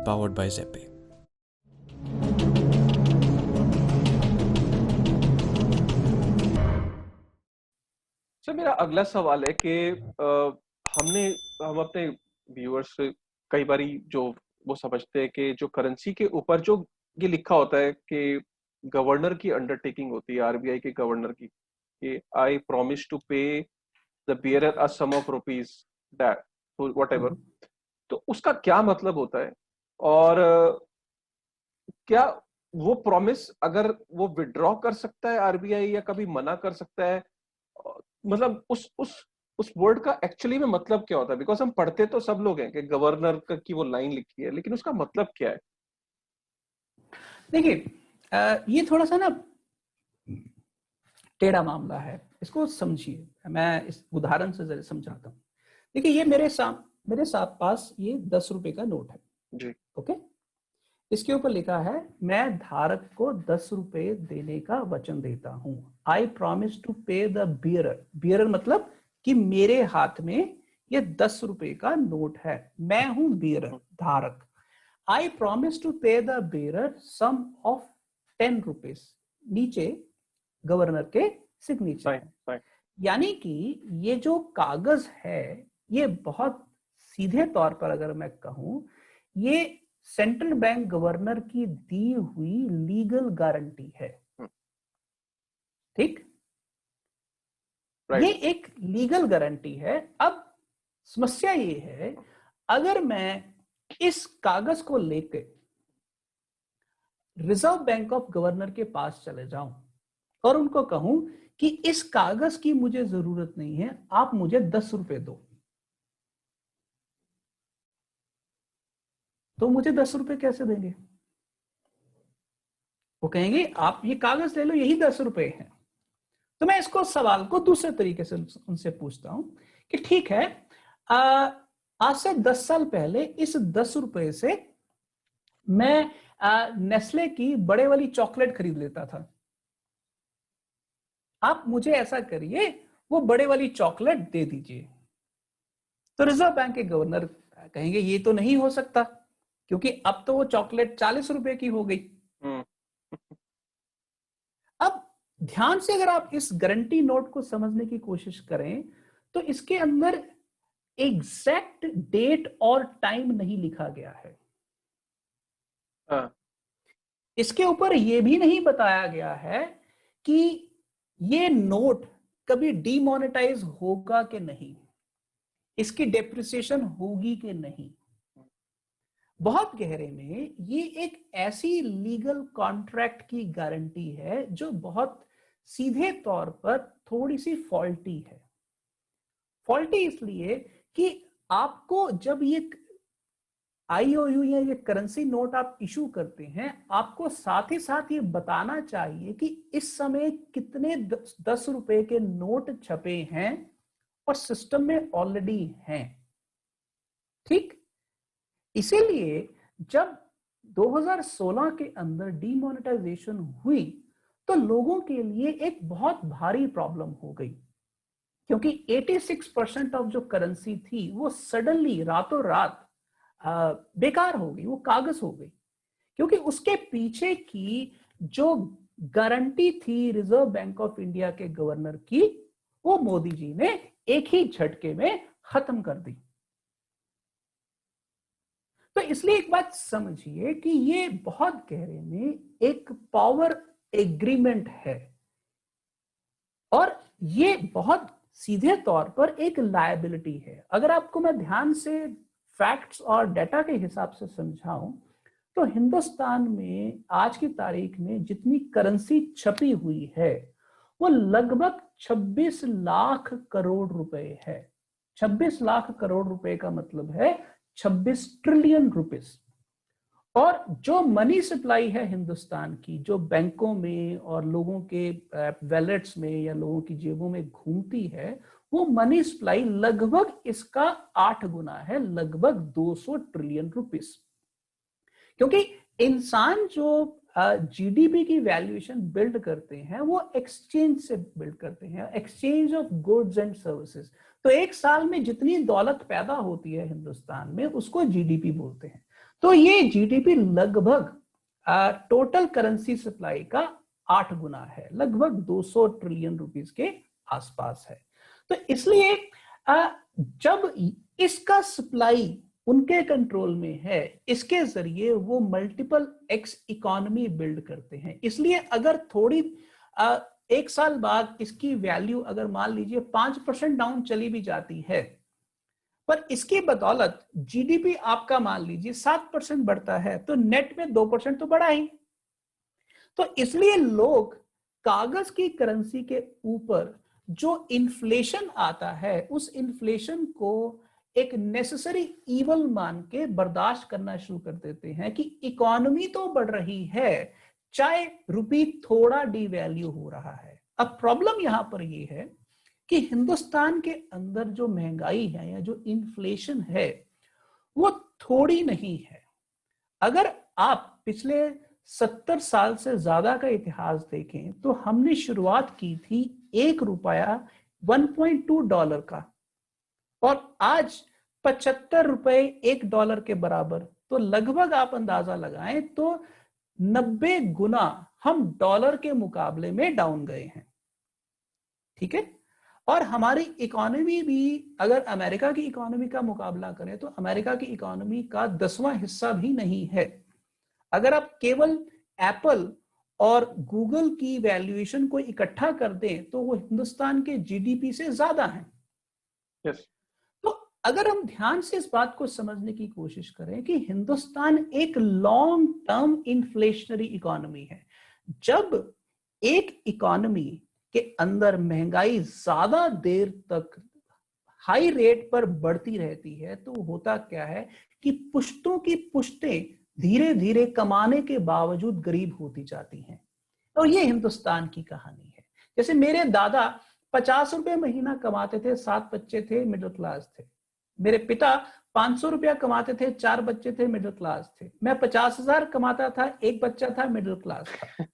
powered by Zepe. Sir मेरा अगला सवाल है कि हम अपने व्यूअर्स से कई बारी जो वो समझते हैं कि जो करेंसी के ऊपर जो ये लिखा होता है कि गवर्नर की अंडरटेकिंग होती है, आरबीआई के गवर्नर की, कि I promise to pay the bearer a sum of rupees that whatever, तो उसका क्या मतलब होता है? और क्या वो प्रॉमिस अगर वो विड्रॉ कर सकता है आरबीआई, या कभी मना कर सकता है? मतलब उस वर्ड का एक्चुअली में मतलब क्या होता है? बिकॉज हम पढ़ते तो सब लोग हैं कि गवर्नर की वो लाइन लिखी है, लेकिन उसका मतलब क्या है? देखिए, ये थोड़ा सा ना टेढ़ा मामला है, इसको समझिए। मैं इस उदाहरण से जरा समझाता हूँ। देखिए, ये मेरे साथ पास ये 10 रुपए का नोट है जी। ओके। इसके ऊपर लिखा है, मैं धारक को 10 रुपए देने का वचन देता हूं। आई promise to pay the bearer. Bearer मतलब कि मेरे हाथ में ये 10 रुपए का नोट है, मैं हूं बियरर, धारक। I promise to pay the bearer sum of 10 rupees. नीचे गवर्नर के सिग्नेचर है। यानी कि ये जो कागज है, ये बहुत सीधे तौर पर अगर मैं कहूं, ये सेंट्रल बैंक गवर्नर की दी हुई लीगल गारंटी है। ठीक, ये एक लीगल गारंटी है। अब समस्या ये है, अगर मैं इस कागज को लेकर रिजर्व बैंक ऑफ गवर्नर के पास चले जाऊं और उनको कहूं कि इस कागज की मुझे जरूरत नहीं है, आप मुझे 10 रुपए दो, तो मुझे 10 रुपए कैसे देंगे? वो कहेंगे आप ये कागज ले लो, यही 10 रुपए हैं। तो मैं इसको सवाल को दूसरे तरीके से उनसे पूछता हूं कि ठीक है, आज से 10 साल पहले इस 10 रुपए से मैं नेस्ले की बड़े वाली चॉकलेट खरीद लेता था, आप मुझे ऐसा करिए, वो बड़े वाली चॉकलेट दे दीजिए। तो रिजर्व बैंक के गवर्नर कहेंगे ये तो नहीं हो सकता, क्योंकि अब तो वो चॉकलेट 40 रुपए की हो गई। अब ध्यान से अगर आप इस गारंटी नोट को समझने की कोशिश करें, तो इसके अंदर एग्जैक्ट डेट और टाइम नहीं लिखा गया है। इसके ऊपर यह भी नहीं बताया गया है कि ये नोट कभी डीमोनेटाइज होगा कि नहीं, इसकी डेप्रिसिएशन होगी कि नहीं। बहुत गहरे में ये एक ऐसी लीगल कॉन्ट्रैक्ट की गारंटी है जो बहुत सीधे तौर पर थोड़ी सी फॉल्टी है। फॉल्टी इसलिए कि आपको जब ये आईओयू या ये करेंसी नोट आप इशू करते हैं, आपको साथ ही साथ ये बताना चाहिए कि इस समय कितने 10 रुपए के नोट छपे हैं और सिस्टम में ऑलरेडी हैं। ठीक, इसीलिए जब 2016 के अंदर डीमोनेटाइजेशन हुई, तो लोगों के लिए एक बहुत भारी प्रॉब्लम हो गई, क्योंकि 86% ऑफ जो करेंसी थी वो सडनली रातों रात बेकार हो गई, वो कागज हो गई। क्योंकि उसके पीछे की जो गारंटी थी रिजर्व बैंक ऑफ इंडिया के गवर्नर की, वो मोदी जी ने एक ही झटके में खत्म कर दी। तो इसलिए एक बात समझिए कि ये बहुत गहरे में एक पावर एग्रीमेंट है, और ये बहुत सीधे तौर पर एक लायबिलिटी है। अगर आपको मैं ध्यान से फैक्ट्स और डेटा के हिसाब से समझाऊं, तो हिंदुस्तान में आज की तारीख में जितनी करेंसी छपी हुई है, वो लगभग 26 लाख करोड़ रुपए है। 26 लाख करोड़ रुपए का मतलब है 26 ट्रिलियन रुपीस। और जो मनी सप्लाई है हिंदुस्तान की, जो बैंकों में और लोगों के वैलेट्स में या लोगों की जेबों में घूमती है, वो मनी सप्लाई लगभग इसका 8 गुना है, लगभग 200 ट्रिलियन रुपीस। क्योंकि इंसान जो जीडीपी की वैल्यूएशन बिल्ड करते हैं, वो एक्सचेंज से बिल्ड करते हैं, exchange of goods and services. तो एक साल में जितनी दौलत पैदा होती है हिंदुस्तान में, उसको जीडीपी बोलते हैं। तो ये जीडीपी लगभग टोटल करेंसी सप्लाई का 8 गुना है, लगभग 200 ट्रिलियन रुपीस के आसपास है। तो इसलिए जब इसका सप्लाई उनके कंट्रोल में है, इसके जरिए वो मल्टीपल एक्स इकोनॉमी बिल्ड करते हैं। इसलिए अगर थोड़ी एक साल बाद इसकी वैल्यू अगर मान लीजिए 5% डाउन चली भी जाती है, पर इसकी बदौलत जीडीपी आपका मान लीजिए 7% बढ़ता है, तो नेट में 2% तो बढ़ा ही। तो इसलिए लोग कागज की करेंसी के ऊपर जो इन्फ्लेशन आता है, उस इन्फ्लेशन को एक नेसेसरी इवल मान के बर्दाश्त करना शुरू कर देते हैं कि इकोनॉमी तो बढ़ रही है, चाहे रुपी थोड़ा डिवैल्यू हो रहा है। अब प्रॉब्लम यहां पर यह है कि हिंदुस्तान के अंदर जो महंगाई है या जो इन्फ्लेशन है वो थोड़ी नहीं है। अगर आप पिछले 70 साल से ज्यादा का इतिहास देखें तो हमने शुरुआत की थी ₹1 $1.2 का, और आज 75 रुपए $1 के बराबर। तो लगभग आप अंदाजा लगाएं तो 90 गुना हम डॉलर के मुकाबले में डाउन गए हैं। ठीक है, और हमारी इकोनॉमी भी अगर अमेरिका की इकोनॉमी का मुकाबला करें तो अमेरिका की इकोनॉमी का 10वां हिस्सा भी नहीं है। अगर आप केवल एप्पल और गूगल की वैल्यूएशन को इकट्ठा कर दें तो वो हिंदुस्तान के जीडीपी से ज्यादा है। yes. तो अगर हम ध्यान से इस बात को समझने की कोशिश करें कि हिंदुस्तान एक लॉन्ग टर्म इन्फ्लेशनरी इकोनॉमी है, जब एक इकोनॉमी के अंदर महंगाई ज्यादा देर तक हाई रेट पर बढ़ती रहती है तो होता क्या है कि पुश्तों की पुश्तें धीरे धीरे कमाने के बावजूद गरीब होती जाती हैं। और ये हिंदुस्तान की कहानी है। जैसे मेरे दादा 50 रुपए महीना कमाते थे, 7 बच्चे थे, मिडिल क्लास थे। मेरे पिता 500 रुपया कमाते थे, 4 बच्चे थे, मिडिल क्लास थे। मैं 50,000 कमाता था, 1 बच्चा था, मिडिल क्लास था।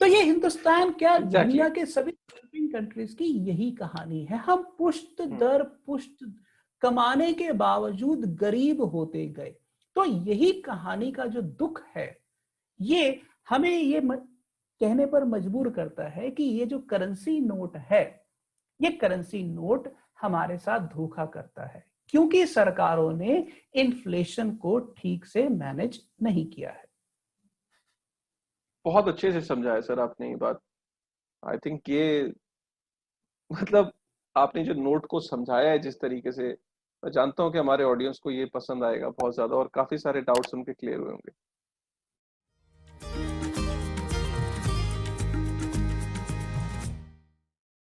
तो ये हिंदुस्तान क्या दुनिया के सभी डेवलपिंग कंट्रीज की यही कहानी है। हम पुश्त दर पुश्त कमाने के बावजूद गरीब होते गए। तो यही कहानी का जो दुख है, ये हमें ये कहने पर मजबूर करता है कि ये जो करेंसी नोट है, ये करेंसी नोट हमारे साथ धोखा करता है, क्योंकि सरकारों ने इन्फ्लेशन को ठीक से मैनेज नहीं किया है। बहुत अच्छे से समझा है सर आपने ये बात। आई थिंक ये मतलब आपने जो नोट को समझाया है जिस तरीके से, मैं जानता हूं कि हमारे ऑडियंस को ये पसंद आएगा बहुत ज्यादा और काफी सारे डाउट्स उनके क्लियर हुए होंगे।